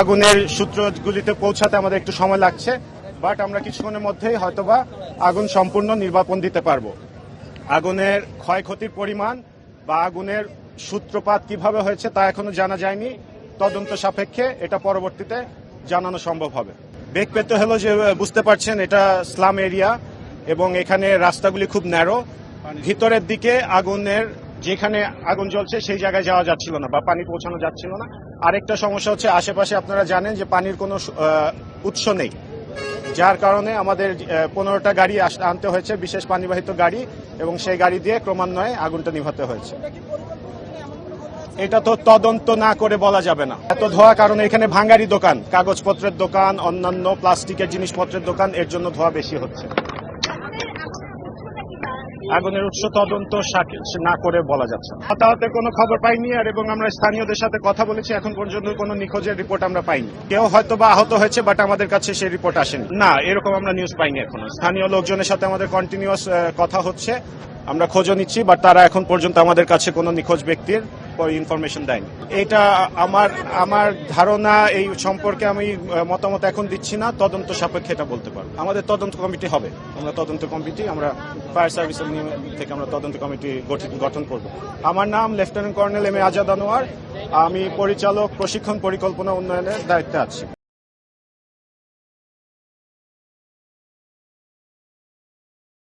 আগুনের সূত্রগুলিতে পৌঁছাতে আমাদের একটু সময় লাগছে, বাট আমরা কিছুক্ষণের মধ্যেই হয়তোবা আগুন সম্পূর্ণ নির্বাপন দিতে পারবো। আগুনের ক্ষয়ক্ষতির পরিমাণ বা আগুনের সূত্রপাত কিভাবে হয়েছে তা এখনো জানা যায়নি। তদন্ত সাপেক্ষে এটা পরবর্তীতে জানানো সম্ভব হবে। বেগ পেতে হলো যে বুঝতে পারছেন এটা স্লাম এরিয়া এবং এখানে রাস্তাগুলি খুব ন্যারো। ভিতরের দিকে আগুনের যেখানে আগুন জ্বলছে সেই জায়গায় যাওয়া যাচ্ছিল না বা পানি পৌঁছানো যাচ্ছিল না। আরেকটা সমস্যা হচ্ছে আশেপাশে আপনারা জানেন যে পানির কোনো উৎস নেই, যার কারণে আমাদের 15টা গাড়ি আনতে হয়েছে, বিশেষ পানিবাহিত গাড়ি, এবং সেই গাড়ি দিয়ে ক্রমান্বয়ে আগুনটা নিভাতে হয়েছে। এটা তো তদন্ত না করে বলা যাবে না। এত ধোয়া কারণে এখানে ভাঙারি দোকান, কাগজপত্রের দোকান, অন্যান্য প্লাস্টিকের জিনিসপত্রের দোকান, এর জন্য ধোয়া বেশি হচ্ছে। আগুনের উৎস তদন্ত না করে বলা যাচ্ছে। হতাহতের কোনো খবর পাইনি এবং আমরা স্থানীয়দের সাথে কথা বলেছি, এখন পর্যন্ত কোনো নিখোঁজের রিপোর্ট আমরা পাইনি। কেউ হয়তো বা আহত হয়েছে, বাট আমাদের কাছে সেই রিপোর্ট আসেনি। না, এরকম আমরা নিউজ পাইনি এখনো। স্থানীয় লোকজনের সাথে আমাদের কন্টিনিউয়াস কথা হচ্ছে, আমরা খোঁজও নিচ্ছি, বাট তারা এখন পর্যন্ত আমাদের কাছে কোনো নিখোঁজ ব্যক্তির ইনফরমেশন দেয়নি। এটা আমার ধারণা এই সম্পর্কে আমি মতামত এখন দিচ্ছি না, তদন্ত সাপেক্ষে এটা বলতে পারবো। আমাদের তদন্ত কমিটি হবে, আমরা ফায়ার সার্ভিসের নিয়ম থেকে আমরা তদন্ত কমিটি গঠন করব। আমার নাম lieutenant colonel M A Azad Anwar, আমি পরিচালক প্রশিক্ষণ পরিকল্পনা উন্নয়নের দায়িত্বে আছি।